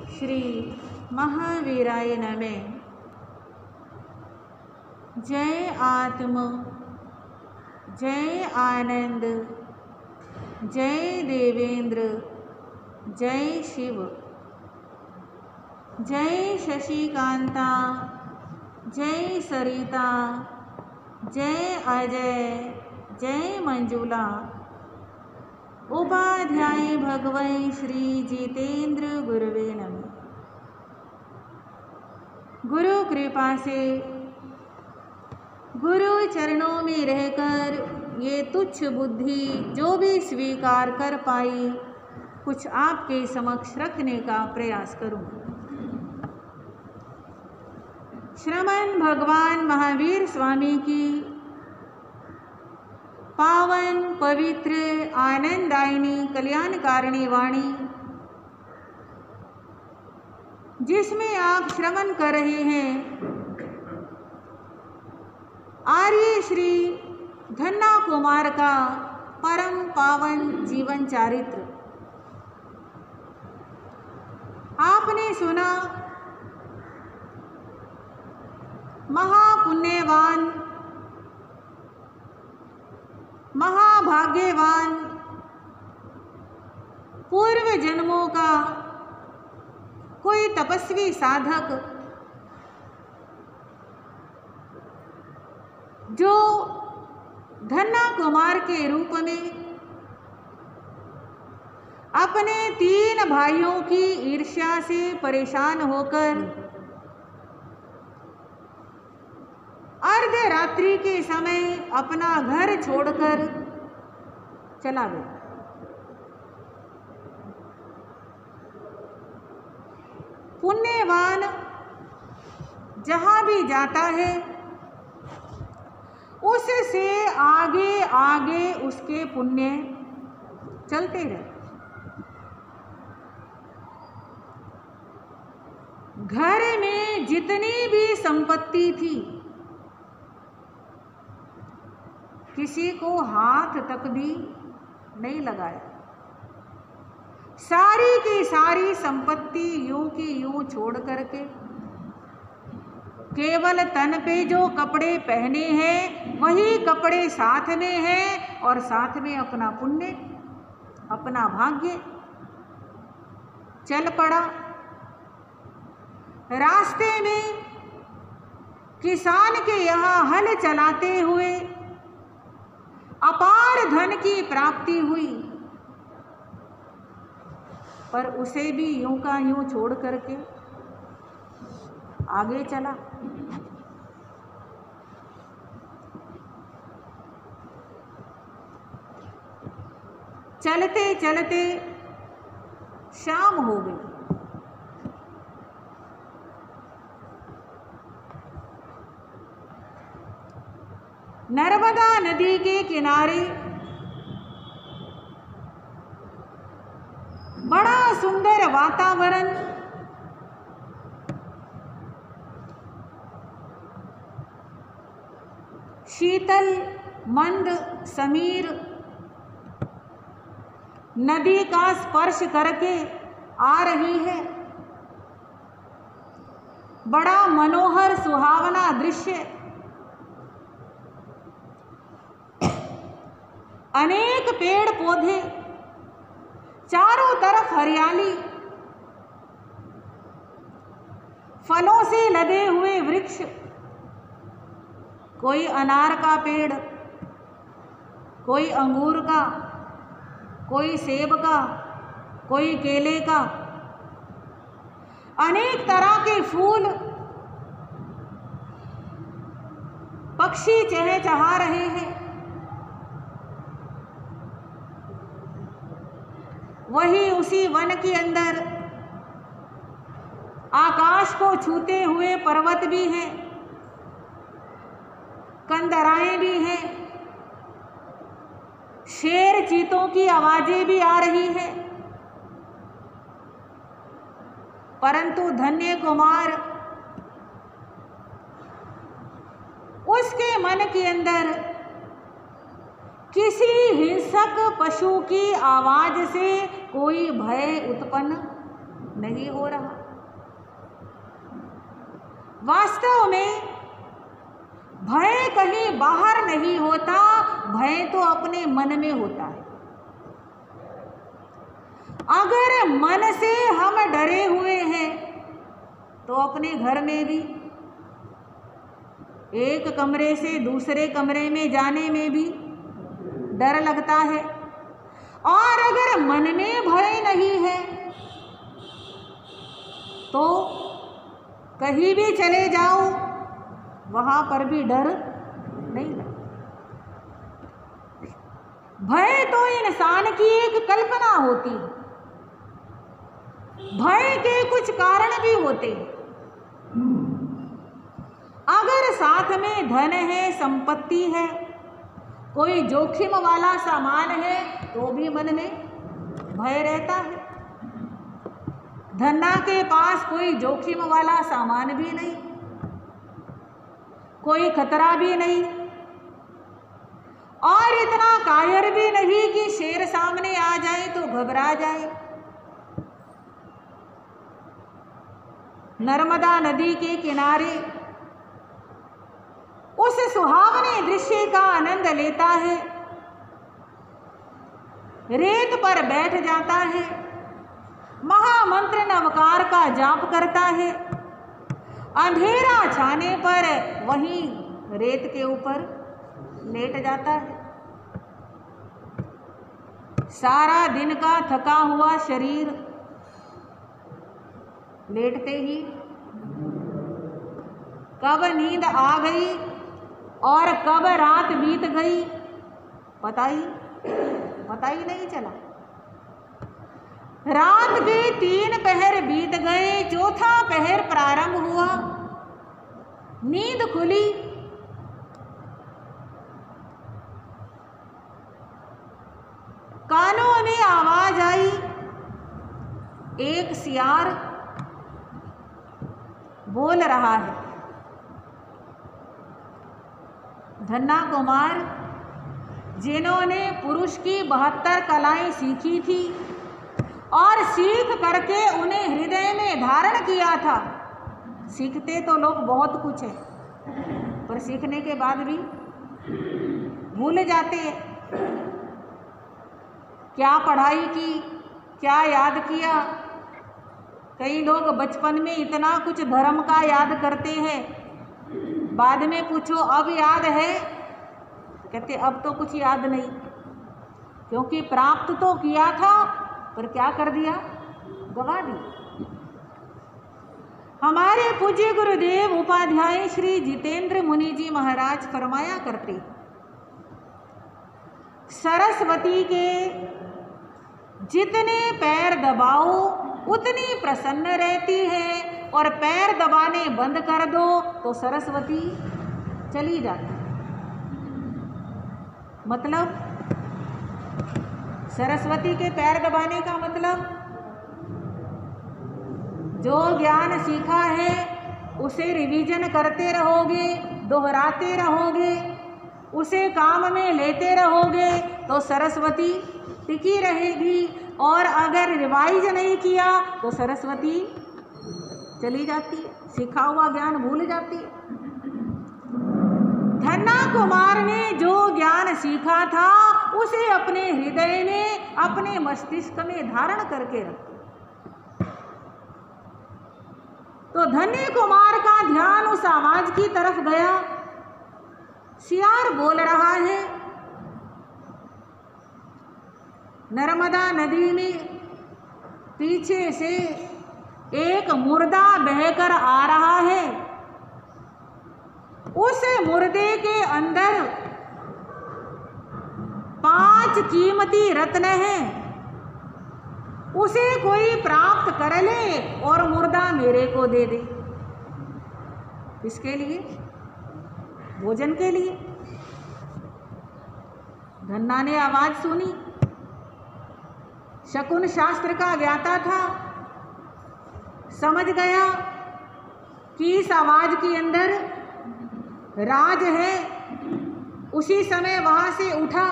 श्री महावीराय नमः। जय आत्म, जय आनंद, जय देवेंद्र, जय शिव, जय शशिकांता, जय सरिता, जय अजय, जय मंजुला। उपाध्याय भगवन् श्री जितेंद्र गुरुवे नमः। गुरु कृपा से गुरु चरणों में रहकर ये तुच्छ बुद्धि जो भी स्वीकार कर पाई, कुछ आपके समक्ष रखने का प्रयास करूं। श्रमण भगवान महावीर स्वामी की पावन पवित्र आनंदायिनी कल्याणकारिणी वाणी, जिसमें आप श्रवण कर रहे हैं आर्य श्री धन्ना कुमार का परम पावन जीवन चारित्र। आपने सुना महापुण्यवान, महाभाग्यवान पूर्व जन्मों का कोई तपस्वी साधक जो धन्ना कुमार के रूप में अपने 3 भाइयों की ईर्ष्या से परेशान होकर अर्धरात्रि के समय अपना घर छोड़कर चला गया। पुण्यवान जहां भी जाता है उससे आगे आगे उसके पुण्य चलते रहते। घर में जितनी भी संपत्ति थी, किसी को हाथ तक भी नहीं लगाया। सारी की सारी संपत्ति यूं की यूं छोड़ करके केवल तन पे जो कपड़े पहने हैं वही कपड़े साथ में हैं, और साथ में अपना पुण्य, अपना भाग्य चल पड़ा। रास्ते में किसान के यहाँ हल चलाते हुए अपार धन की प्राप्ति हुई, पर उसे भी यूं का यूं छोड़ करके आगे चला। चलते चलते शाम हो गई। नर्मदा नदी के किनारे बड़ा सुंदर वातावरण, शीतल मंद समीर नदी का स्पर्श करके आ रही है। बड़ा मनोहर सुहावना दृश्य। अनेक पेड़ पौधे, चारों तरफ हरियाली, फलों से लदे हुए वृक्ष, कोई अनार का पेड़, कोई अंगूर का, कोई सेब का, कोई केले का, अनेक तरह के फूल, पक्षी चहचहा रहे हैं। वही उसी वन के अंदर आकाश को छूते हुए पर्वत भी हैं, कंदराएं भी हैं, शेर चीतों की आवाजें भी आ रही हैं। परंतु धन्य कुमार, उसके मन के अंदर किसी हिंसक पशु की आवाज से कोई भय उत्पन्न नहीं हो रहा। वास्तव में भय कहीं बाहर नहीं होता, भय तो अपने मन में होता है। अगर मन से हम डरे हुए हैं तो अपने घर में भी एक कमरे से दूसरे कमरे में जाने में भी डर लगता है। और अगर मन में भय नहीं है तो कहीं भी चले जाओ वहां पर भी डर नहीं लगता। भय तो इंसान की एक कल्पना होती है। भय के कुछ कारण भी होते हैं। अगर साथ में धन है, संपत्ति है, कोई जोखिम वाला सामान है तो भी मन में भय रहता है। धन्ना के पास कोई जोखिम वाला सामान भी नहीं, कोई खतरा भी नहीं, और इतना कायर भी नहीं कि शेर सामने आ जाए तो घबरा जाए। नर्मदा नदी के किनारे उस सुहावने दृश्य का आनंद लेता है, रेत पर बैठ जाता है, महामंत्र नवकार का जाप करता है, अंधेरा छाने पर वहीं रेत के ऊपर लेट जाता है। सारा दिन का थका हुआ शरीर लेटते ही कब नींद आ गई और कब रात बीत गई पता ही नहीं चला। रात के 3 पहर बीत गए, चौथा पहर प्रारंभ हुआ, नींद खुली, कानों में आवाज आई, एक सियार बोल रहा है। धन्ना कुमार जिन्होंने पुरुष की 72 कलाएं सीखी थी और सीख करके उन्हें हृदय में धारण किया था। सीखते तो लोग बहुत कुछ है, पर सीखने के बाद भी भूल जाते हैं। क्या पढ़ाई की, क्या याद किया। कई लोग बचपन में इतना कुछ धर्म का याद करते हैं, बाद में पूछो अब याद है, कहते अब तो कुछ याद नहीं, क्योंकि प्राप्त तो किया था पर क्या कर दिया, गवा दिया। हमारे पूज्य गुरुदेव उपाध्याय श्री जितेंद्र मुनि जी महाराज फरमाया करते, सरस्वती के जितने पैर दबाओ उतनी प्रसन्न रहती है, और पैर दबाने बंद कर दो तो सरस्वती चली जाती। मतलब सरस्वती के पैर दबाने का मतलब जो ज्ञान सीखा है उसे रिवीजन करते रहोगे, दोहराते रहोगे, उसे काम में लेते रहोगे तो सरस्वती टिकी रहेगी, और अगर रिवाइज नहीं किया तो सरस्वती चली जाती है, सीखा हुआ ज्ञान भूल जाती है। धन्ना कुमार ने जो ज्ञान सीखा था उसे अपने हृदय में, अपने मस्तिष्क में धारण करके रखा। तो धन्य कुमार का ध्यान उस आवाज की तरफ गया, सियार बोल रहा है। नर्मदा नदी में पीछे से एक मुर्दा बहकर आ रहा है, उस मुर्दे के अंदर 5 कीमती रत्न हैं, उसे कोई प्राप्त कर ले और मुर्दा मेरे को दे दे। किसके लिए? भोजन के लिए। धन्ना ने आवाज सुनी, शकुन शास्त्र का ज्ञाता था, समझ गया कि इस आवाज के अंदर राज है। उसी समय वहां से उठा,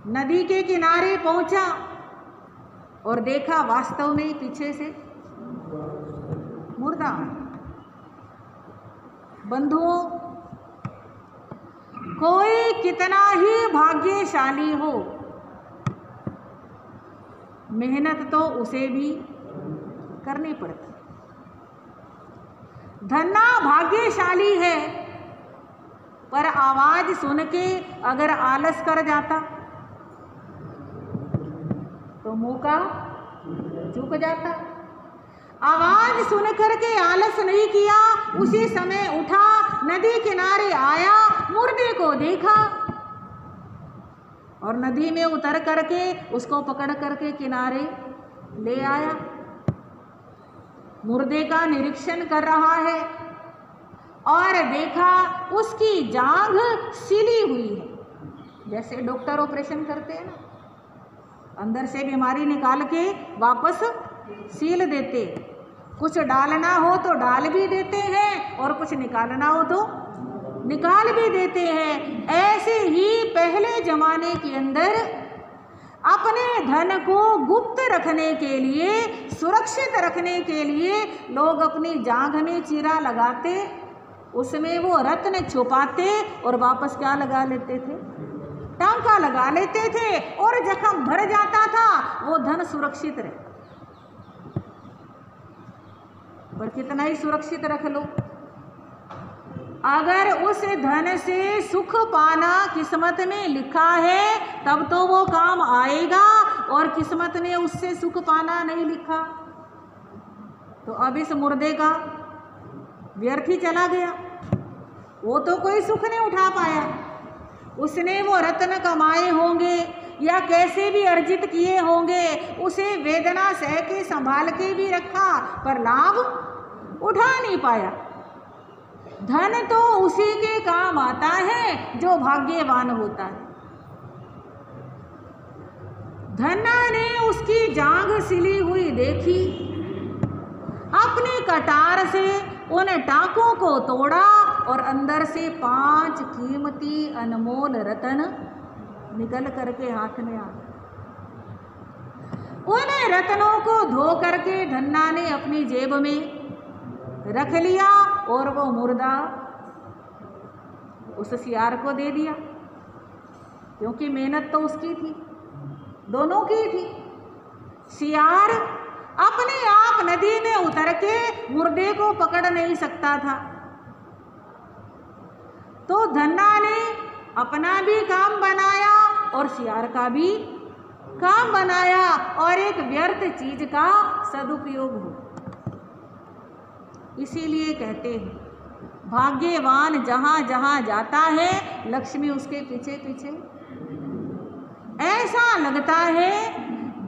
नदी के किनारे पहुंचा और देखा वास्तव में पीछे से मुर्दा। बंधुओं, कोई कितना ही भाग्यशाली हो, मेहनत तो उसे भी करनी पड़ती। धन्ना भाग्यशाली है, पर आवाज सुन के अगर आलस कर जाता तो मुंह का झुक जाता। आवाज सुन करके आलस नहीं किया, उसी समय उठा, नदी किनारे आया, मुर्दे को देखा और नदी में उतर करके उसको पकड़ करके किनारे ले आया। मुर्दे का निरीक्षण कर रहा है और देखा उसकी जांघ सिली हुई है। जैसे डॉक्टर ऑपरेशन करते हैं ना, अंदर से बीमारी निकाल के वापस सील देते। कुछ डालना हो तो डाल भी देते हैं और कुछ निकालना हो तो निकाल भी देते हैं। ऐसे ही पहले जमाने के अंदर अपने धन को गुप्त रखने के लिए, सुरक्षित रखने के लिए लोग अपनी जांघ में चीरा लगाते, उसमें वो रत्न छुपाते और वापस क्या लगा लेते थे? टांका लगा लेते थे और जख्म भर जाता था, वो धन सुरक्षित रहे। पर कितना ही सुरक्षित रख लो, अगर उस धन से सुख पाना किस्मत में लिखा है तब तो वो काम आएगा, और किस्मत में उससे सुख पाना नहीं लिखा तो अब इस मुर्दे का व्यर्थ ही चला गया। वो तो कोई सुख नहीं उठा पाया। उसने वो रत्न कमाए होंगे या कैसे भी अर्जित किए होंगे, उसे वेदना सह के संभाल के भी रखा, पर लाभ उठा नहीं पाया। धन तो उसी के काम आता है जो भाग्यवान होता है। धन्ना ने उसकी जांघ सिली हुई देखी, अपनी कटार से उन टाकों को तोड़ा और अंदर से 5 कीमती अनमोल रत्न निकल करके हाथ में आ गए। उन रत्नों को धो करके धन्ना ने अपनी जेब में रख लिया और वो मुर्दा उस सियार को दे दिया, क्योंकि मेहनत तो उसकी थी, दोनों की थी। सियार अपने आप नदी में उतर के मुर्दे को पकड़ नहीं सकता था, तो धन्ना ने अपना भी काम बनाया और सियार का भी काम बनाया और एक व्यर्थ चीज का सदुपयोग हो। इसीलिए कहते हैं भाग्यवान जहां जहां जाता है लक्ष्मी उसके पीछे पीछे। ऐसा लगता है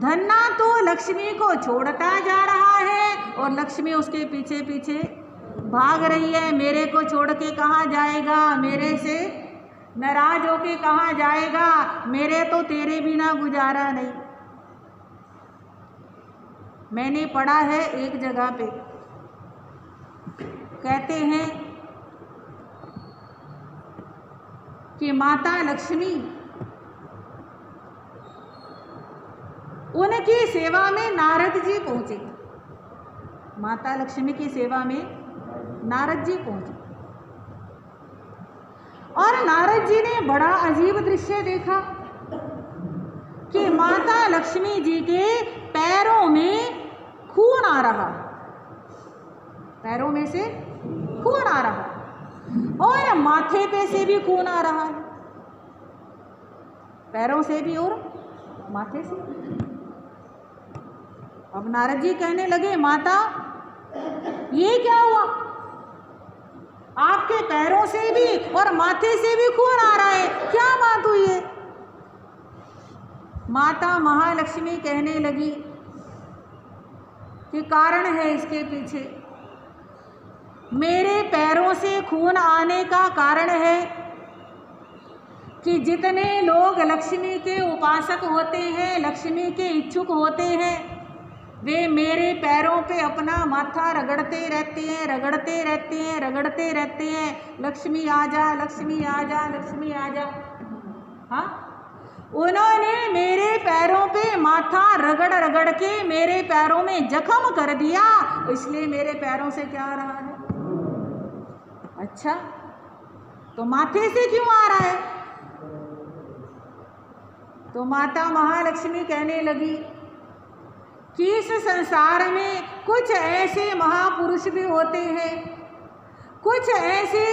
धन्ना तो लक्ष्मी को छोड़ता जा रहा है और लक्ष्मी उसके पीछे पीछे भाग रही है। मेरे को छोड़ के कहाँ जाएगा, मेरे से नाराज होके कहाँ जाएगा, मेरे तो तेरे बिना गुजारा नहीं। मैंने पढ़ा है एक जगह पे, कहते हैं कि माता लक्ष्मी उनकी सेवा में नारद जी पहुंचे। माता लक्ष्मी की सेवा में नारद जी पहुंचे और नारद जी ने बड़ा अजीब दृश्य देखा कि माता लक्ष्मी जी के पैरों में खून आ रहा, पैरों में से खून आ रहा और माथे पे से भी खून आ रहा है, पैरों से भी और माथे से। अब नारद जी कहने लगे, माता ये क्या हुआ, आपके पैरों से भी और माथे से भी खून आ रहा है, क्या बात हुई है? माता महालक्ष्मी कहने लगी कि कारण है इसके पीछे। मेरे पैरों से खून आने का कारण है कि जितने लोग लक्ष्मी के उपासक होते हैं, लक्ष्मी के इच्छुक होते हैं, वे मेरे पैरों पे अपना माथा रगड़ते रहते हैं, रगड़ते रहते हैं, रगड़ते रहते हैं, लक्ष्मी आ जा, लक्ष्मी आ जा, लक्ष्मी आ जा। हाँ, उन्होंने मेरे पैरों पे माथा रगड़ रगड़ के मेरे पैरों में जख्म कर दिया, इसलिए मेरे पैरों से क्या आ रहा है? अच्छा, तो माथे से क्यों आ रहा है? तो माता महालक्ष्मी कहने लगी कि इस संसार में कुछ ऐसे महापुरुष भी होते हैं, कुछ ऐसे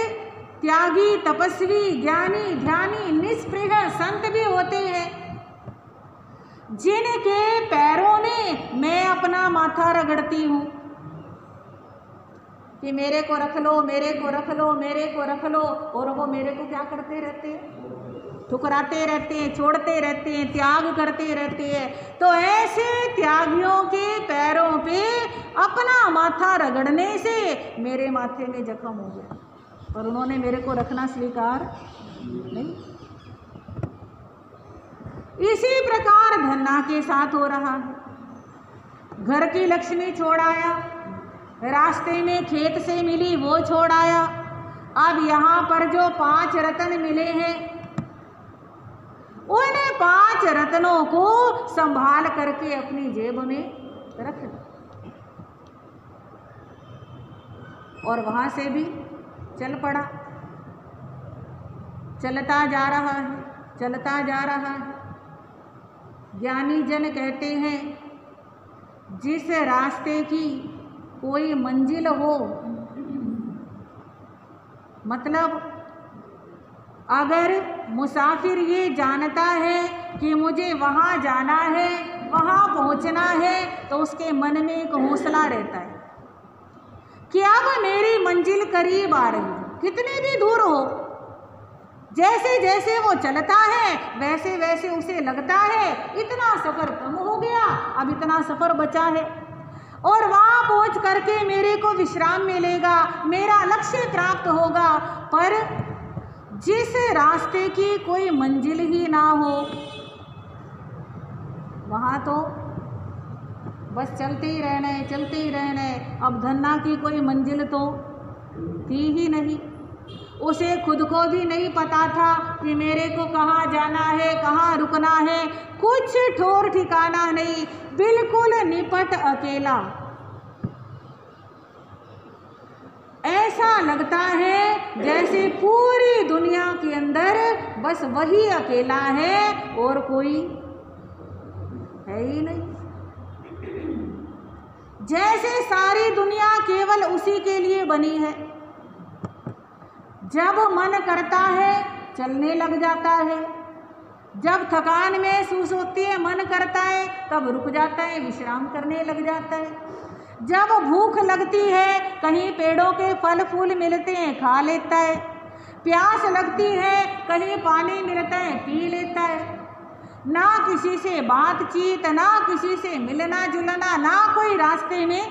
त्यागी, तपस्वी, ज्ञानी, ध्यानी, निष्पृह संत भी होते हैं, जिनके पैरों में मैं अपना माथा रगड़ती हूँ कि मेरे को रख लो, मेरे को रख लो, मेरे को रख लो, और वो मेरे को क्या करते रहते हैं? ठुकराते रहते हैं, छोड़ते रहते हैं, त्याग करते रहते हैं। तो ऐसे त्यागियों के पैरों पे अपना माथा रगड़ने से मेरे माथे में जख्म हो गया, पर उन्होंने मेरे को रखना स्वीकार नहीं। इसी प्रकार धन्ना के साथ हो रहा है। घर की लक्ष्मी छोड़ आया, रास्ते में खेत से मिली वो छोड़ आया, अब यहाँ पर जो 5 रत्न मिले हैं उन 5 रत्नों को संभाल करके अपनी जेब में रख दिया, और वहां से भी चल पड़ा। चलता जा रहा है, चलता जा रहा है। ज्ञानी जन कहते हैं जिस रास्ते की कोई मंजिल हो, मतलब अगर मुसाफिर ये जानता है कि मुझे वहाँ जाना है, वहाँ पहुँचना है, तो उसके मन में एक हौसला रहता है कि अब मेरी मंजिल करीब आ रही है, कितनी भी दूर हो। जैसे जैसे वो चलता है वैसे वैसे उसे लगता है इतना सफ़र कम हो गया, अब इतना सफ़र बचा है, और वहाँ पहुँच करके मेरे को विश्राम मिलेगा, मेरा लक्ष्य प्राप्त होगा। पर जिस रास्ते की कोई मंजिल ही ना हो, वहाँ तो बस चलते ही रहना है, चलते ही रहना है। अब धन्ना की कोई मंजिल तो थी ही नहीं, उसे खुद को भी नहीं पता था कि मेरे को कहाँ जाना है, कहाँ रुकना है, कुछ ठौर ठिकाना नहीं, बिल्कुल निपट अकेला। ऐसा लगता है जैसे पूरी दुनिया के अंदर बस वही अकेला है और कोई है ही नहीं, जैसे सारी दुनिया केवल उसी के लिए बनी है। जब मन करता है चलने लग जाता है, जब थकान महसूस होती है मन करता है तब रुक जाता है, विश्राम करने लग जाता है। जब भूख लगती है, कहीं पेड़ों के फल फूल मिलते हैं खा लेता है, प्यास लगती है कहीं पानी मिलता है पी लेता है। ना किसी से बातचीत, ना किसी से मिलना जुलना, ना कोई रास्ते में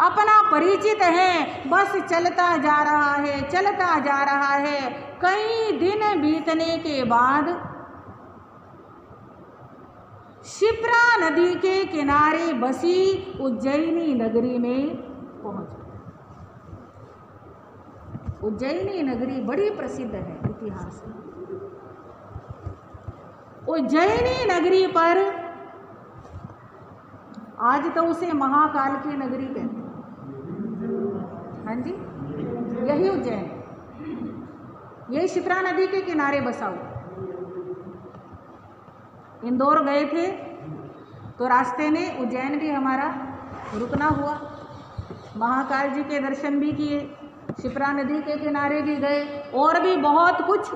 अपना परिचित है, बस चलता जा रहा है, चलता जा रहा है। कई दिन बीतने के बाद शिप्रा नदी के किनारे बसी उज्जैनी नगरी में पहुंच। उज्जैनी नगरी बड़ी प्रसिद्ध है इतिहास में। उज्जैनी नगरी पर आज तो उसे महाकाल की नगरी कहते हैं। हाँ जी, यही उज्जैन, यही शिप्रा नदी के किनारे बसा हुआ। इंदौर गए थे तो रास्ते में उज्जैन भी हमारा रुकना हुआ, महाकाल जी के दर्शन भी किए, शिप्रा नदी के किनारे भी गए, और भी बहुत कुछ।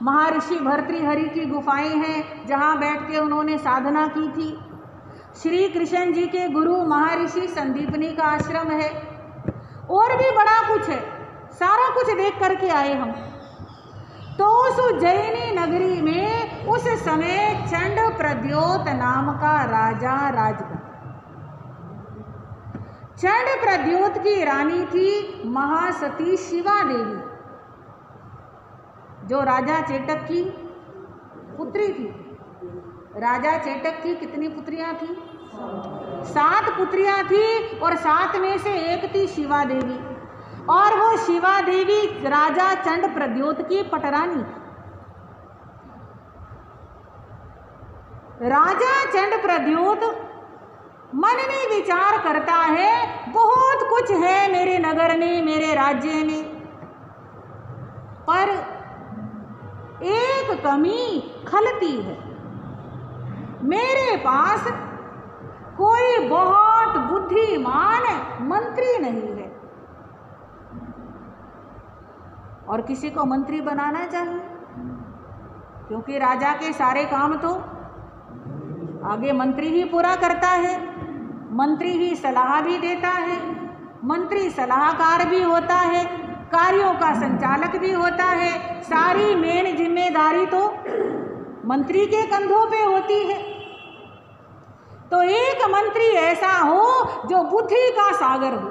महर्षि भर्तृहरि की गुफाएं हैं जहाँ बैठ के उन्होंने साधना की थी। श्री कृष्ण जी के गुरु महर्षि संदीपनी का आश्रम है, और भी बड़ा कुछ है। सारा कुछ देख करके आए हम। तो उस उज्जैनी नगरी में उस समय चंड प्रद्योत नाम का राजा राज करता। चंड प्रद्योत की रानी थी महासती शिवा देवी, जो राजा चेटक की पुत्री थी। राजा चेटक की कितनी पुत्रियां थी? 7 पुत्रियां थी, और 7 में से एक थी शिवा देवी, और वो शिवा देवी राजा चंड प्रद्योत की पटरानी। राजा चंड प्रद्योत मन में विचार करता है बहुत कुछ है मेरे नगर में, मेरे राज्य में, पर एक कमी खलती है, मेरे पास कोई बहुत बुद्धिमान मंत्री नहीं है। और किसी को मंत्री बनाना चाहिए, क्योंकि राजा के सारे काम तो आगे मंत्री ही पूरा करता है। मंत्री ही सलाह भी देता है, मंत्री सलाहकार भी होता है, कार्यों का संचालक भी होता है। सारी मेन जिम्मेदारी तो मंत्री के कंधों पे होती है। तो एक मंत्री ऐसा हो जो बुद्धि का सागर हो।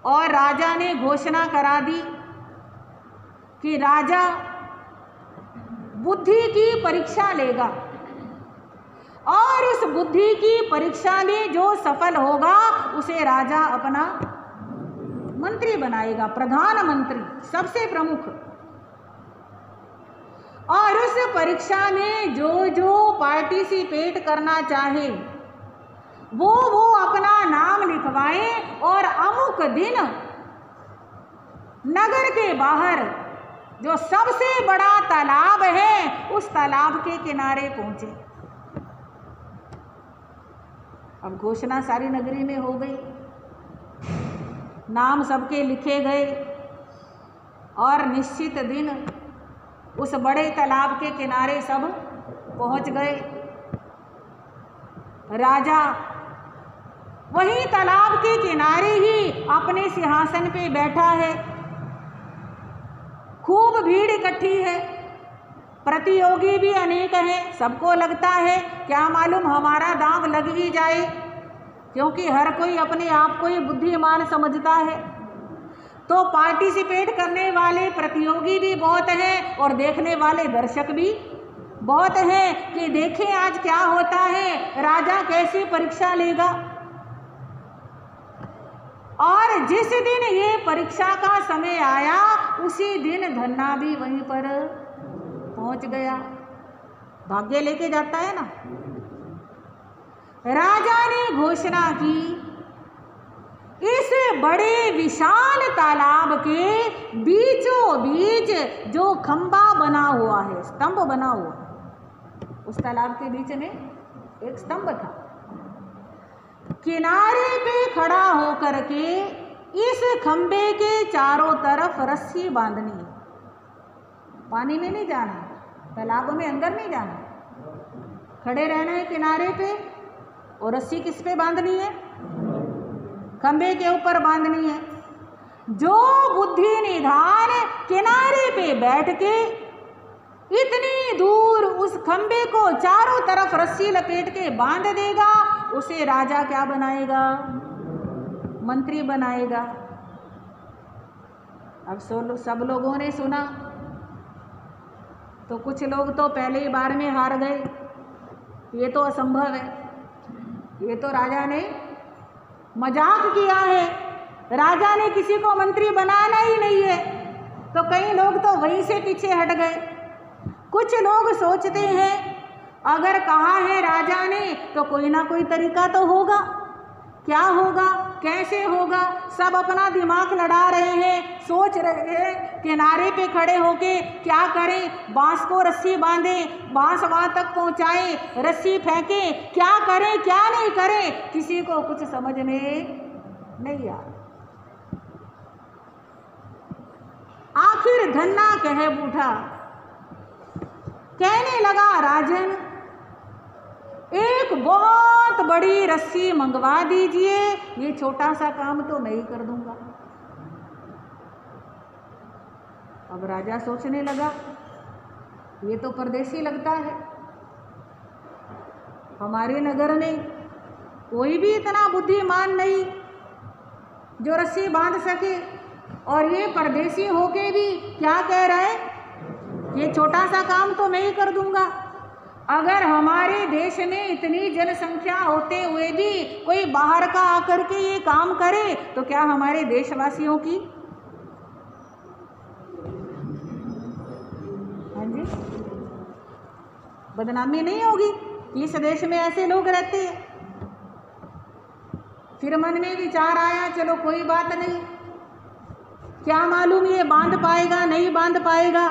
और राजा ने घोषणा करा दी कि राजा बुद्धि की परीक्षा लेगा, और इस बुद्धि की परीक्षा में जो सफल होगा उसे राजा अपना मंत्री बनाएगा, प्रधानमंत्री, सबसे प्रमुख। और उस परीक्षा में जो जो पार्टिसिपेट करना चाहे वो अपना नाम लिखवाए, और अमुक दिन नगर के बाहर जो सबसे बड़ा तालाब है उस तालाब के किनारे पहुंचे। अब घोषणा सारी नगरी में हो गई, नाम सबके लिखे गए, और निश्चित दिन उस बड़े तालाब के किनारे सब पहुंच गए। राजा वहीं तालाब के किनारे ही अपने सिंहासन पे बैठा है। खूब भीड़ इकट्ठी है, प्रतियोगी भी अनेक हैं। सबको लगता है क्या मालूम हमारा दांव लग ही जाए, क्योंकि हर कोई अपने आप को ही बुद्धिमान समझता है। तो पार्टिसिपेट करने वाले प्रतियोगी भी बहुत हैं और देखने वाले दर्शक भी बहुत हैं कि देखें आज क्या होता है, राजा कैसी परीक्षा लेगा। और जिस दिन ये परीक्षा का समय आया उसी दिन धन्ना भी वहीं पर पहुंच गया। भाग्य लेके जाता है ना। राजा ने घोषणा की, इस बड़े विशाल तालाब के बीचों बीच जो खंबा बना हुआ है, स्तंभ बना हुआ, उस तालाब के बीच में एक स्तंभ था। किनारे पे खड़ा होकर के इस खंबे के चारों तरफ रस्सी बांधनी है। पानी में नहीं जाना, तालाब में अंदर नहीं जाना, खड़े रहना है किनारे पे। और रस्सी किस पे बांधनी है? खंबे के ऊपर बांधनी है। जो बुद्धि निधान किनारे पे बैठ के इतनी दूर उस खंबे को चारों तरफ रस्सी लपेट के बांध देगा, उसे राजा क्या बनाएगा? मंत्री बनाएगा। अब सब लोगों ने सुना तो कुछ लोग तो पहले ही बार में हार गए, ये तो असंभव है, ये तो राजा ने मजाक किया है, राजा ने किसी को मंत्री बनाना ही नहीं है। तो कई लोग तो वहीं से पीछे हट गए। कुछ लोग सोचते हैं अगर कहा है राजा ने तो कोई ना कोई तरीका तो होगा। क्या होगा, कैसे होगा, सब अपना दिमाग लड़ा रहे हैं, सोच रहे हैं किनारे पे खड़े होके क्या करें। बांस को रस्सी बांधे, बांस वहां तक पहुंचाए, रस्सी फेंके, क्या करें क्या नहीं करें, किसी को कुछ समझ में नहीं आ। आखिर धन्ना कह उठा, कहने लगा राजन एक बहुत बड़ी रस्सी मंगवा दीजिए, ये छोटा सा काम तो मैं ही कर दूंगा। अब राजा सोचने लगा ये तो परदेसी लगता है, हमारे नगर में कोई भी इतना बुद्धिमान नहीं जो रस्सी बांध सके, और ये परदेसी होके भी क्या कह रहा है, ये छोटा सा काम तो मैं ही कर दूंगा। अगर हमारे देश में इतनी जनसंख्या होते हुए भी कोई बाहर का आकर के ये काम करे तो क्या हमारे देशवासियों की, हाँ जी, बदनामी नहीं होगी कि इस देश में ऐसे लोग रहते हैं। फिर मन में विचार आया चलो कोई बात नहीं, क्या मालूम ये बांध पाएगा नहीं बांध पाएगा,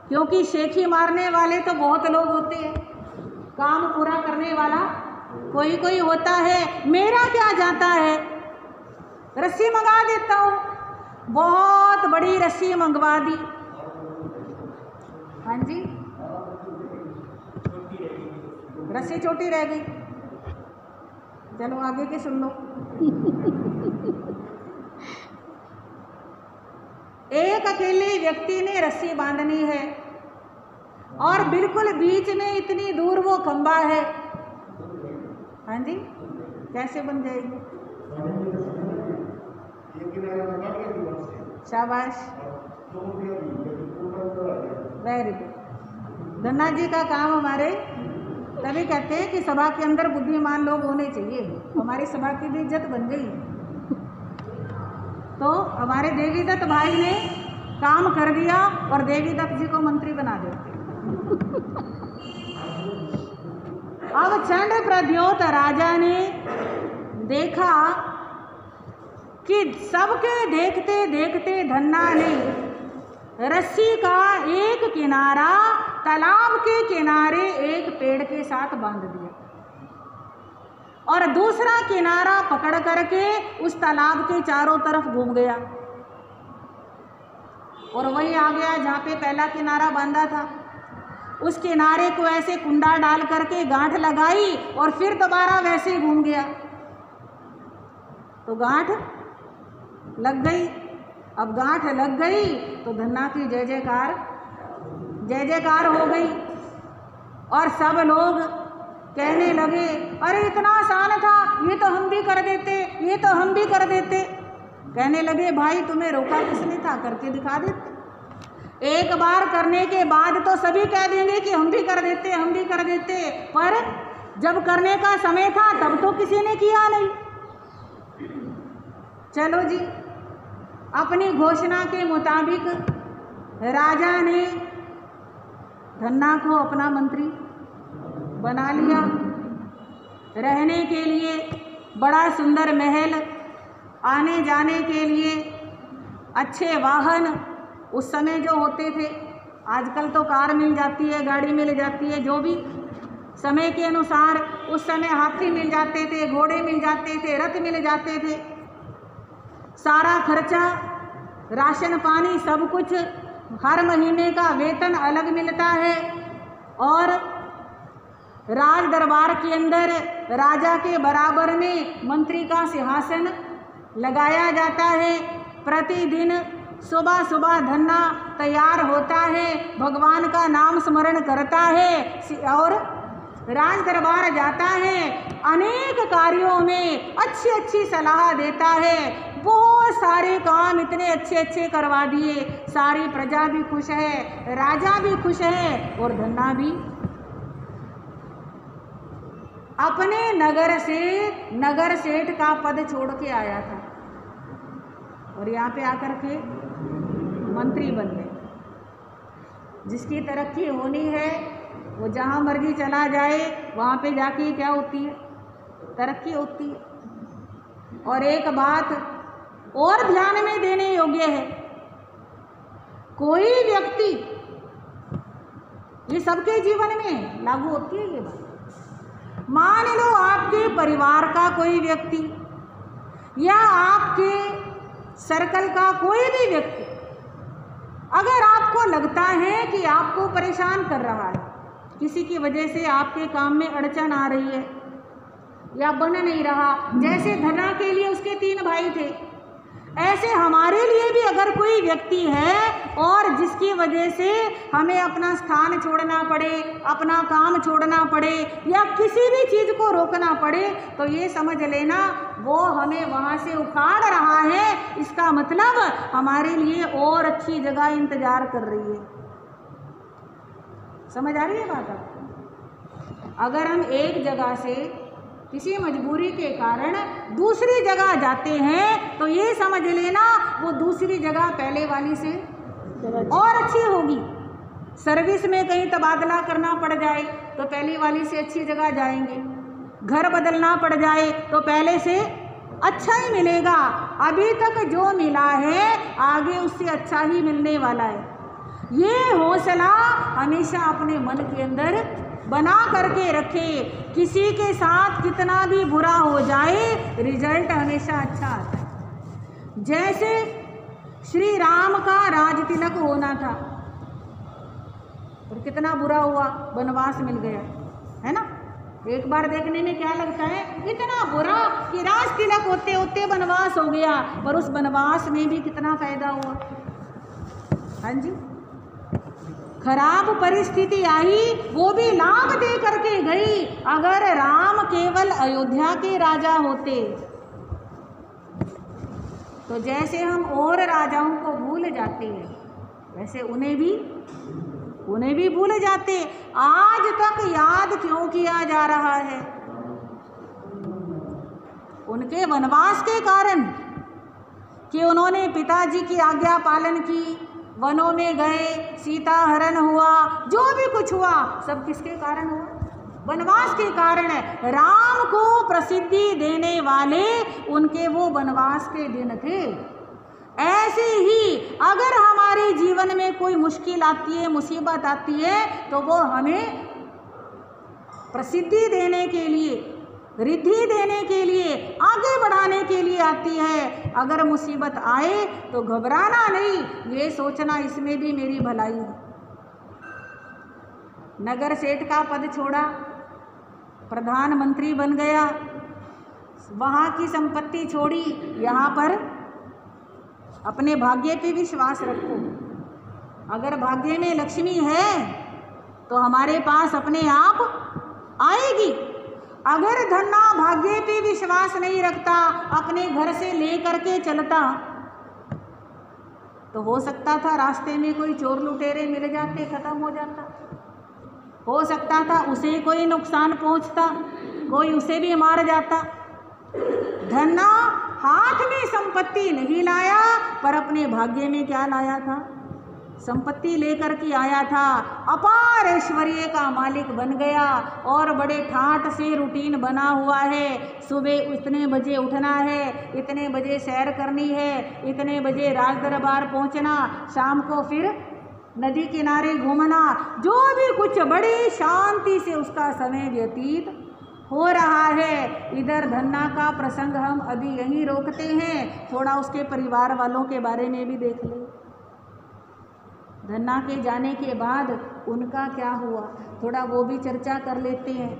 क्योंकि शेखी मारने वाले तो बहुत लोग होते हैं, काम पूरा करने वाला कोई कोई होता है। मेरा क्या जाता है, रस्सी मंगा देता हूँ, बहुत बड़ी रस्सी मंगवा दी। हाँ जी, रस्सी छोटी रह गई, चलो आगे के सुन लो। एक अकेले व्यक्ति ने रस्सी बांधनी है और बिल्कुल बीच में इतनी दूर वो खंबा है। हाँ जी, कैसे बन जाएगी? शाबाश, वेरी गुड। धन्ना जी का काम हमारे, तभी कहते हैं कि सभा के अंदर बुद्धिमान लोग होने चाहिए। हमारी सभा की भी इज्जत बन गई। तो हमारे देवीदत्त भाई ने काम कर दिया और देवीदत्त जी को मंत्री बना देते। अब चंड प्रद्योत राजा ने देखा कि सबके देखते देखते धन्ना ने रस्सी का एक किनारा तालाब के किनारे एक पेड़ के साथ बांध दिया और दूसरा किनारा पकड़ करके उस तालाब के चारों तरफ घूम गया और वही आ गया जहाँ पे पहला किनारा बांधा था। उस किनारे को ऐसे कुंडा डाल करके गांठ लगाई और फिर दोबारा वैसे घूम गया तो गांठ लग गई। अब गांठ लग गई तो धन्ना की जय जयकार हो गई और सब लोग कहने लगे, अरे इतना आसान था, ये तो हम भी कर देते, ये तो हम भी कर देते। कहने लगे, भाई तुम्हें रोका किसने था, करके दिखा देते। एक बार करने के बाद तो सभी कह देंगे कि हम भी कर देते, हम भी कर देते, पर जब करने का समय था तब तो किसी ने किया नहीं। चलो जी, अपनी घोषणा के मुताबिक राजा ने धन्ना को अपना मंत्री बना लिया। रहने के लिए बड़ा सुंदर महल, आने जाने के लिए अच्छे वाहन उस समय जो होते थे, आजकल तो कार मिल जाती है, गाड़ी मिल जाती है, जो भी समय के अनुसार उस समय हाथी मिल जाते थे, घोड़े मिल जाते थे, रथ मिल जाते थे। सारा खर्चा, राशन पानी सब कुछ, हर महीने का वेतन अलग मिलता है और राज दरबार के अंदर राजा के बराबर में मंत्री का सिंहासन लगाया जाता है। प्रतिदिन सुबह सुबह धन्ना तैयार होता है, भगवान का नाम स्मरण करता है और राज दरबार जाता है, अनेक कार्यों में अच्छी अच्छी सलाह देता है। बहुत सारे काम इतने अच्छे अच्छे करवा दिए, सारी प्रजा भी खुश है, राजा भी खुश है और धन्ना भी अपने नगर से नगर सेठ का पद छोड़ के आया था और यहाँ पे आकर के मंत्री बन गए। जिसकी तरक्की होनी है वो जहाँ मर्जी चला जाए, वहाँ पे जाके क्या होती है, तरक्की होती है। और एक बात और ध्यान में देने योग्य है, कोई व्यक्ति, ये सबके जीवन में लागू होती है ये बात। मान लो आपके परिवार का कोई व्यक्ति या आपके सर्कल का कोई भी व्यक्ति, अगर आपको लगता है कि आपको परेशान कर रहा है, किसी की वजह से आपके काम में अड़चन आ रही है या बन नहीं रहा, जैसे धन्ना के लिए उसके 3 भाई थे, ऐसे हमारे लिए भी अगर कोई व्यक्ति है और जिसकी वजह से हमें अपना स्थान छोड़ना पड़े, अपना काम छोड़ना पड़े या किसी भी चीज़ को रोकना पड़े, तो ये समझ लेना वो हमें वहाँ से उखाड़ रहा है। इसका मतलब हमारे लिए और अच्छी जगह इंतजार कर रही है। समझ आ रही है बात आपको? अगर हम एक जगह से किसी मजबूरी के कारण दूसरी जगह जाते हैं तो ये समझ लेना वो दूसरी जगह पहले वाली से और अच्छी होगी। सर्विस में कहीं तबादला करना पड़ जाए तो पहली वाली से अच्छी जगह जाएंगे, घर बदलना पड़ जाए तो पहले से अच्छा ही मिलेगा, अभी तक जो मिला है आगे उससे अच्छा ही मिलने वाला है। ये हौसला हमेशा अपने मन के अंदर बना करके रखे। किसी के साथ कितना भी बुरा हो जाए, रिजल्ट हमेशा अच्छा आता है। जैसे श्री राम का राज तिलक होना था और कितना बुरा हुआ, वनवास मिल गया, है ना। एक बार देखने में क्या लगता है, इतना बुरा कि राज तिलक होते होते वनवास हो गया, पर उस वनवास में भी कितना फायदा हुआ। हाँ जी, खराब परिस्थिति आई, वो भी लाभ दे करके गई। अगर राम केवल अयोध्या के राजा होते तो जैसे हम और राजाओं को भूल जाते हैं, वैसे उन्हें भी भूल जाते। आज तक याद क्यों किया जा रहा है? उनके वनवास के कारण, कि उन्होंने पिताजी की आज्ञा पालन की, वनों में गए, सीता हरण हुआ, जो भी कुछ हुआ सब किसके कारण हुआ? वनवास के कारण है। राम को प्रसिद्धि देने वाले उनके वो वनवास के दिन थे। ऐसे ही अगर हमारे जीवन में कोई मुश्किल आती है, मुसीबत आती है, तो वो हमें प्रसिद्धि देने के लिए, रिद्धि देने के लिए, आगे बढ़ाने के लिए आती है। अगर मुसीबत आए तो घबराना नहीं, ये सोचना इसमें भी मेरी भलाई है। नगर सेठ का पद छोड़ा, प्रधानमंत्री बन गया, वहाँ की संपत्ति छोड़ी, यहाँ पर अपने भाग्य पे विश्वास रखो। अगर भाग्य में लक्ष्मी है तो हमारे पास अपने आप आएगी। अगर धन्ना भाग्य पे विश्वास नहीं रखता, अपने घर से ले करके चलता, तो हो सकता था रास्ते में कोई चोर लुटेरे मिल जाते, खत्म हो जाता। हो सकता था उसे कोई नुकसान पहुंचता, कोई उसे भी मार जाता। धन्ना हाथ में संपत्ति नहीं लाया, पर अपने भाग्य में क्या लाया था? संपत्ति लेकर के आया था। अपार ऐश्वर्य का मालिक बन गया और बड़े ठाठ से रूटीन बना हुआ है। सुबह इतने बजे उठना है, इतने बजे सैर करनी है, इतने बजे राज दरबार पहुंचना, शाम को फिर नदी किनारे घूमना, जो भी कुछ बड़ी शांति से उसका समय व्यतीत हो रहा है। इधर धन्ना का प्रसंग हम अभी यहीं रोकते हैं, थोड़ा उसके परिवार वालों के बारे में भी देख लें। धन्ना के जाने के बाद उनका क्या हुआ, थोड़ा वो भी चर्चा कर लेते हैं।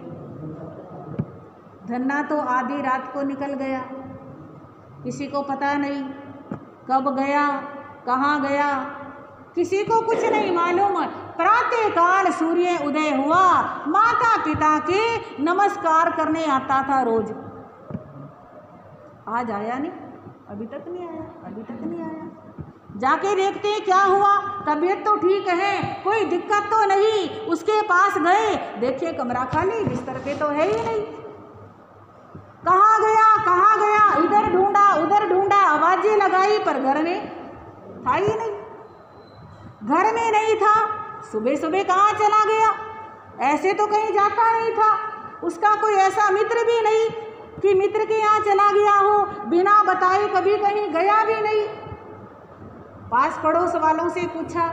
धन्ना तो आधी रात को निकल गया, किसी को पता नहीं कब गया, कहाँ गया, किसी को कुछ नहीं मालूम। प्रातः काल सूर्य उदय हुआ, माता पिता के नमस्कार करने आता था रोज। आज आया नहीं, अभी तक नहीं आया, अभी तक नहीं आया। जाके देखते हैं क्या हुआ, तबीयत तो ठीक है, कोई दिक्कत तो नहीं। उसके पास गए, देखे कमरा खाली, बिस्तर पे तो है ही नहीं। कहाँ गया, कहाँ गया, इधर ढूंढा उधर ढूंढा, आवाजें लगाई, पर घर में था ही नहीं। घर में नहीं था, सुबह सुबह कहाँ चला गया? ऐसे तो कहीं जाता नहीं था। उसका कोई ऐसा मित्र भी नहीं कि मित्र के यहाँ चला गया हो, बिना बताए कभी कहीं गया भी नहीं। पास पड़ोस वालों से पूछा,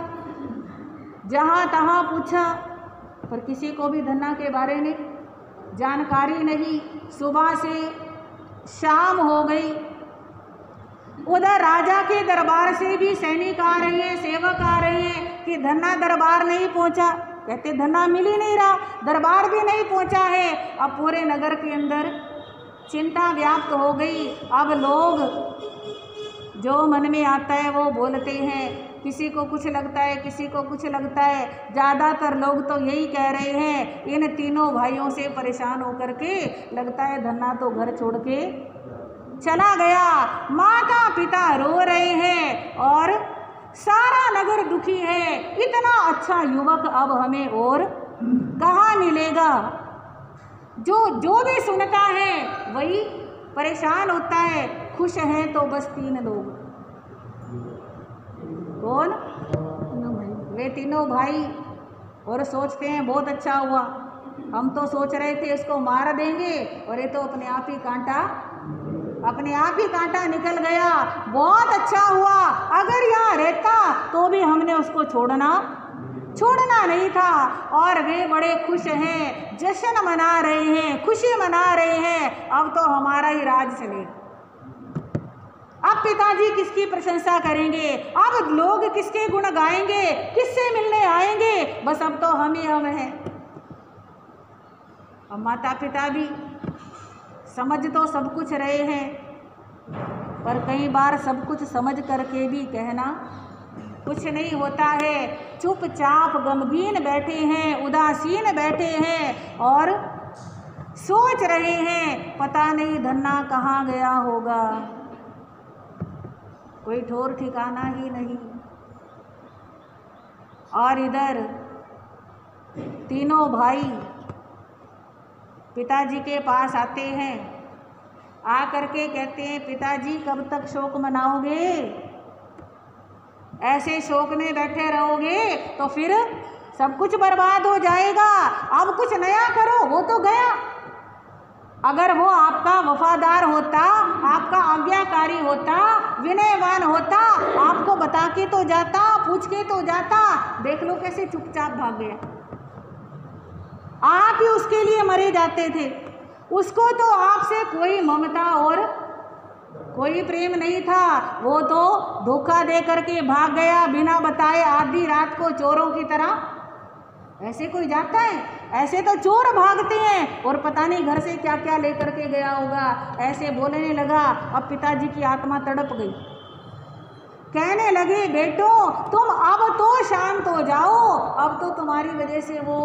जहाँ तहाँ पूछा, पर किसी को भी धन्ना के बारे में जानकारी नहीं। सुबह से शाम हो गई, उधर राजा के दरबार से भी सैनिक आ रहे हैं, सेवक आ रहे हैं कि धन्ना दरबार नहीं पहुंचा। कहते धन्ना मिल ही नहीं रहा, दरबार भी नहीं पहुंचा है। अब पूरे नगर के अंदर चिंता व्याप्त हो गई। अब लोग जो मन में आता है वो बोलते हैं, किसी को कुछ लगता है, किसी को कुछ लगता है। ज़्यादातर लोग तो यही कह रहे हैं, इन तीनों भाइयों से परेशान होकर के लगता है धन्ना तो घर छोड़ के चला गया। माता पिता रो रहे हैं और सारा नगर दुखी है। इतना अच्छा युवक अब हमें और कहाँ मिलेगा? जो भी सुनता है वही परेशान होता है। खुश हैं तो बस 3 लोग। कौन? वे तीनों भाई। और सोचते हैं बहुत अच्छा हुआ, हम तो सोच रहे थे इसको मार देंगे और ये तो अपने आप ही कांटा अपने आप ही कांटा निकल गया। बहुत अच्छा हुआ, अगर यहाँ रहता तो भी हमने उसको छोड़ना नहीं था। और वे बड़े खुश हैं, जश्न मना रहे हैं, खुशी मना रहे हैं। अब तो हमारा ही राज चलेगा। अब पिताजी किसकी प्रशंसा करेंगे, अब लोग किसके गुण गाएंगे, किससे मिलने आएंगे, बस अब तो हम ही हम हैं। अब माता पिता भी समझ तो सब कुछ रहे हैं, पर कई बार सब कुछ समझ करके भी कहना कुछ नहीं होता है। चुपचाप गमगीन बैठे हैं, उदासीन बैठे हैं और सोच रहे हैं पता नहीं धन्ना कहाँ गया होगा, कोई ठौर ठिकाना ही नहीं। और इधर तीनों भाई पिताजी के पास आते हैं, आ करके कहते हैं पिताजी कब तक शोक मनाओगे, ऐसे शोक में बैठे रहोगे तो फिर सब कुछ बर्बाद हो जाएगा। अब कुछ नया करो, वो तो गया। अगर वो आपका वफादार होता, आपका आज्ञाकारी होता, विनयवान होता, आपको बता के तो जाता, पूछ के तो जाता। देख लो कैसे चुपचाप भाग गया। आप ही उसके लिए मरे जाते थे, उसको तो आपसे कोई ममता और कोई प्रेम नहीं था। वो तो धोखा दे करके भाग गया बिना बताए, आधी रात को चोरों की तरह। ऐसे कोई जाता है? ऐसे तो चोर भागते हैं और पता नहीं घर से क्या क्या लेकर के गया होगा। ऐसे बोलने लगा। अब पिताजी की आत्मा तड़प गई, कहने लगे बेटो तुम अब तो शांत हो जाओ, अब तो तुम्हारी वजह से वो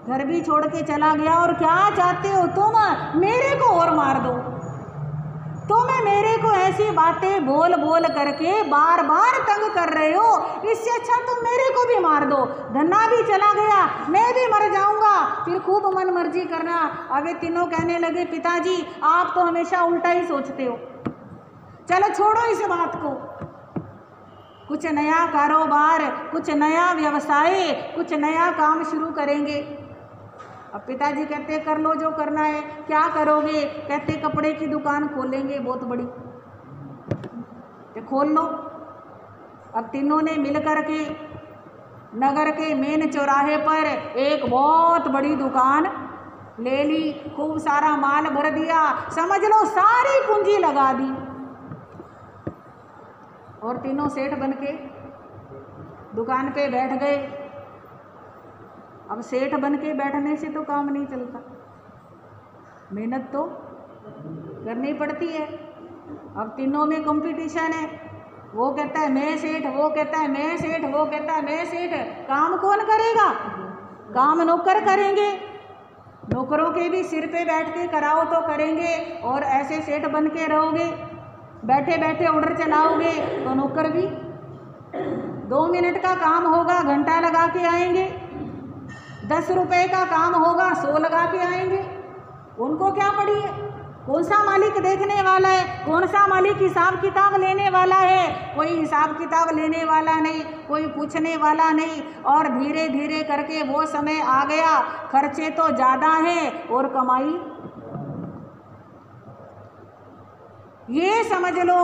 घर भी छोड़ के चला गया। और क्या चाहते हो तुम, मेरे को और मार दो? तुम्हें मेरे को ऐसी बातें बोल बोल करके बार बार तंग कर रहे हो, इससे अच्छा तुम मेरे को भी मार दो। धन्ना भी चला गया, मैं भी मर जाऊंगा, फिर खूब मन मर्जी करना। अब ये तीनों कहने लगे पिताजी आप तो हमेशा उल्टा ही सोचते हो, चलो छोड़ो इस बात को, कुछ नया कारोबार, कुछ नया व्यवसाय, कुछ नया काम शुरू करेंगे। अब पिताजी कहते कर लो जो करना है। क्या करोगे? कहते कपड़े की दुकान खोलेंगे बहुत बड़ी। तो खोल लो। अब तीनों ने मिल कर के नगर के मेन चौराहे पर एक बहुत बड़ी दुकान ले ली, खूब सारा माल भर दिया, समझ लो सारी पूंजी लगा दी। और तीनों सेठ बन के दुकान पे बैठ गए। अब सेठ बन के बैठने से तो काम नहीं चलता, मेहनत तो करनी पड़ती है। अब तीनों में कंपटीशन है, वो कहता है मैं सेठ, वो कहता है मैं सेठ, वो कहता है मैं सेठ। काम कौन करेगा? काम नौकर करेंगे। नौकरों के भी सिर पे बैठ के कराओ तो करेंगे, और ऐसे सेठ बन के रहोगे, बैठे बैठे ऑर्डर चलाओगे तो नौकर भी 2 मिनट का काम होगा घंटा लगा के आएंगे, 10 रुपए का काम होगा 100 लगा के आएंगे। उनको क्या पड़ी है? कौन सा मालिक देखने वाला है? कौन सा मालिक हिसाब किताब लेने वाला है? कोई हिसाब किताब लेने वाला नहीं, कोई पूछने वाला नहीं। और धीरे धीरे करके वो समय आ गया, खर्चे तो ज़्यादा हैं और कमाई, ये समझ लो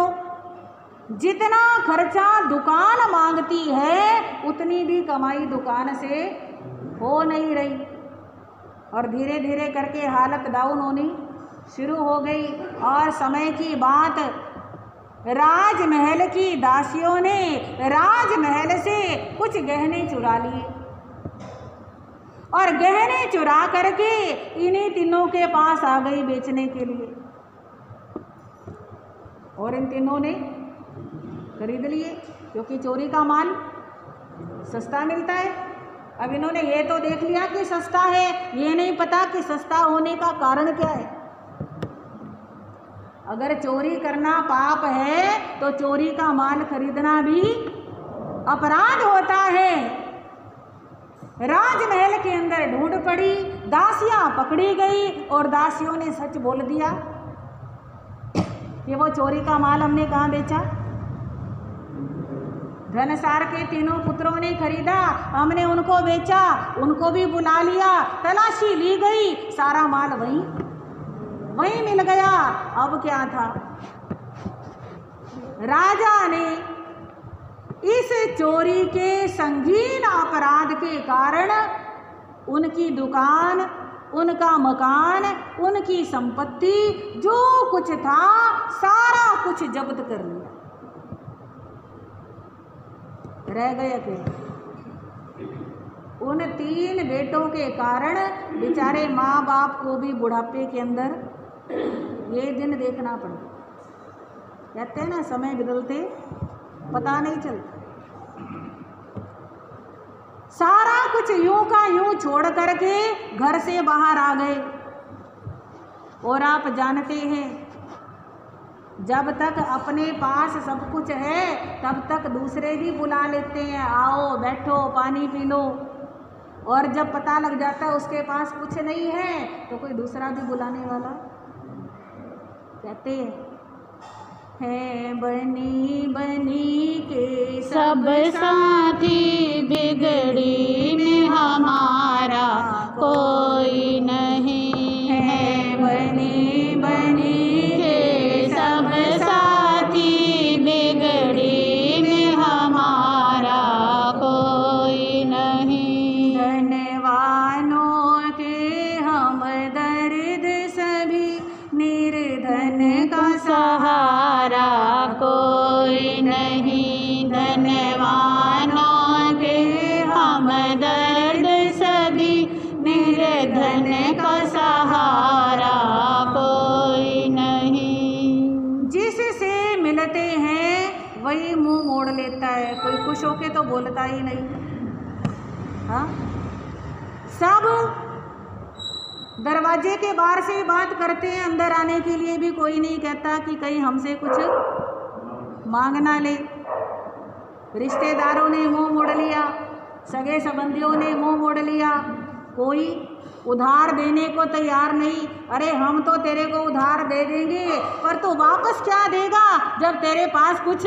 जितना खर्चा दुकान मांगती है उतनी भी कमाई दुकान से हो नहीं रही। और धीरे धीरे करके हालत डाउन होनी शुरू हो गई। और समय की बात, राजमहल की दासियों ने राजमहल से कुछ गहने चुरा लिए और गहने चुरा करके इन्हीं तीनों के पास आ गई बेचने के लिए। और इन तीनों ने खरीद लिए, क्योंकि चोरी का माल सस्ता मिलता है। अब इन्होंने ये तो देख लिया कि सस्ता है, ये नहीं पता कि सस्ता होने का कारण क्या है। अगर चोरी करना पाप है तो चोरी का माल खरीदना भी अपराध होता है। राजमहल के अंदर ढूंढ पड़ी, दासियां पकड़ी गई और दासियों ने सच बोल दिया कि वो चोरी का माल हमने कहाँ बेचा। धनसार के तीनों पुत्रों ने खरीदा, हमने उनको बेचा, उनको भी बुला लिया, तलाशी ली गई, सारा माल वहीं वही मिल गया। अब क्या था, राजा ने इस चोरी के संगीन अपराध के कारण उनकी दुकान, उनका मकान, उनकी संपत्ति, जो कुछ था सारा कुछ जब्त कर लिया। रह गए अकेले। उन 3 बेटों के कारण बेचारे माँ बाप को भी बुढ़ापे के अंदर ये दिन देखना पड़ा। कहते हैं ना, समय बदलते पता नहीं चलता। सारा कुछ यूं का यूं छोड़ करके घर से बाहर आ गए। और आप जानते हैं, जब तक अपने पास सब कुछ है तब तक दूसरे भी बुला लेते हैं, आओ बैठो पानी पी लो। और जब पता लग जाता है उसके पास कुछ नहीं है तो कोई दूसरा भी बुलाने वाला। कहते हैं बनी बनी के सब साथी, बिगड़ी में हमारा कोई नहीं है। बनी बनी के सब साथी, बिगड़ी में हमारा कोई नहीं। धनवानों के हम दर्द सभी, निर्धन का सहारा कोई नहीं। धनवानों के हम दर्द सभी, निर्धन का सहारा कोई नहीं। जिससे मिलते हैं वही मुंह मोड़ लेता है, कोई खुश होके तो बोलता ही नहीं। हाँ, सब दरवाजे के बाहर से बात करते हैं, अंदर आने के लिए भी कोई नहीं कहता कि कहीं हमसे कुछ मांगना ले। रिश्तेदारों ने मुंह मोड़ लिया, सगे संबंधियों ने मुंह मोड़ लिया, कोई उधार देने को तैयार नहीं। अरे हम तो तेरे को उधार दे देंगे, पर तू वापस क्या देगा जब तेरे पास कुछ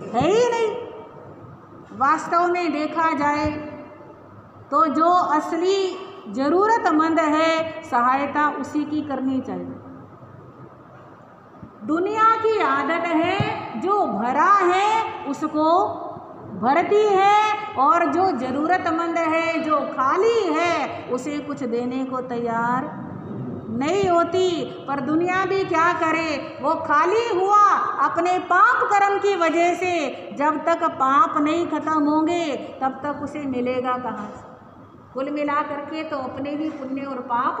है ही नहीं। वास्तव में देखा जाए तो जो असली जरूरतमंद है सहायता उसी की करनी चाहिए। दुनिया की आदत है जो भरा है उसको भरती है, और जो जरूरतमंद है, जो खाली है, उसे कुछ देने को तैयार नहीं होती। पर दुनिया भी क्या करे, वो खाली हुआ अपने पाप कर्म की वजह से। जब तक पाप नहीं खत्म होंगे तब तक उसे मिलेगा कहाँ से। कुल मिला करके तो अपने भी पुण्य और पाप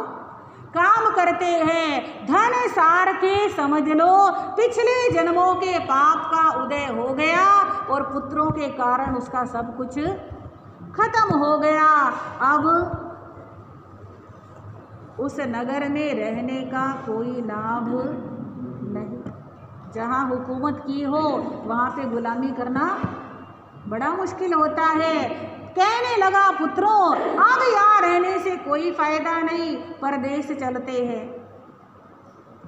काम करते हैं। धन सार के समझ लो, पिछले जन्मों के पाप का उदय हो गया और पुत्रों के कारण उसका सब कुछ खत्म हो गया। अब उस नगर में रहने का कोई लाभ नहीं। जहाँ हुकूमत की हो वहाँ पे गुलामी करना बड़ा मुश्किल होता है। कहने लगा, पुत्रों अब यहाँ रहने से कोई फायदा नहीं, परदेश चलते हैं।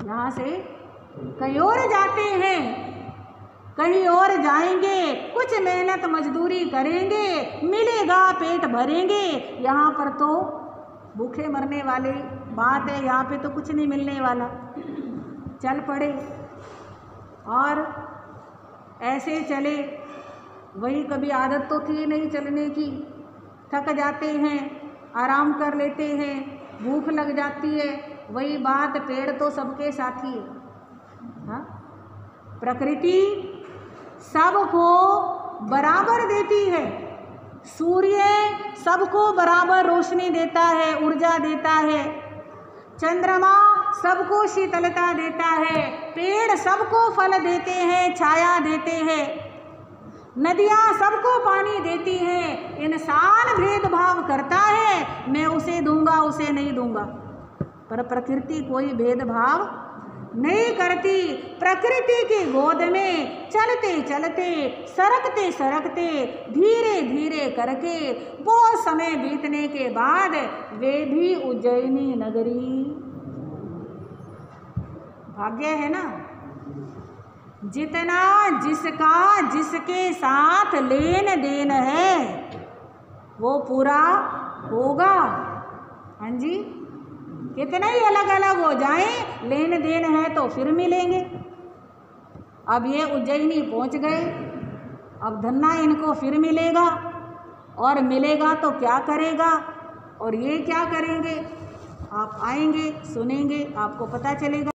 यहाँ से कहीं और जाते हैं, कहीं और जाएंगे, कुछ मेहनत मजदूरी करेंगे, मिलेगा पेट भरेंगे। यहाँ पर तो भूखे मरने वाली बात है, यहाँ पे तो कुछ नहीं मिलने वाला। चल पड़े और ऐसे चले। वही कभी आदत तो थी नहीं चलने की, थक जाते हैं, आराम कर लेते हैं, भूख लग जाती है। वही बात, पेड़ तो सबके साथी है। हाँ, प्रकृति सबको बराबर देती है। सूर्य सबको बराबर रोशनी देता है, ऊर्जा देता है। चंद्रमा सबको शीतलता देता है। पेड़ सबको फल देते हैं, छाया देते हैं। नदियाँ सबको पानी देती हैं। इंसान भेदभाव करता है, मैं उसे दूंगा उसे नहीं दूंगा, पर प्रकृति कोई भेदभाव नहीं करती। प्रकृति की गोद में चलते चलते, सरकते सरकते, धीरे धीरे करके बहुत समय बीतने के बाद वे भी उज्जैनी नगरी। भाग्य है ना, जितना जिसका जिसके साथ लेन देन है वो पूरा होगा। हाँ जी, कितना ही अलग अलग हो जाएं, लेन देन है तो फिर मिलेंगे। अब ये उज्जैनी पहुंच गए, अब धन्ना इनको फिर मिलेगा, और मिलेगा तो क्या करेगा और ये क्या करेंगे, आप आएंगे सुनेंगे, आपको पता चलेगा।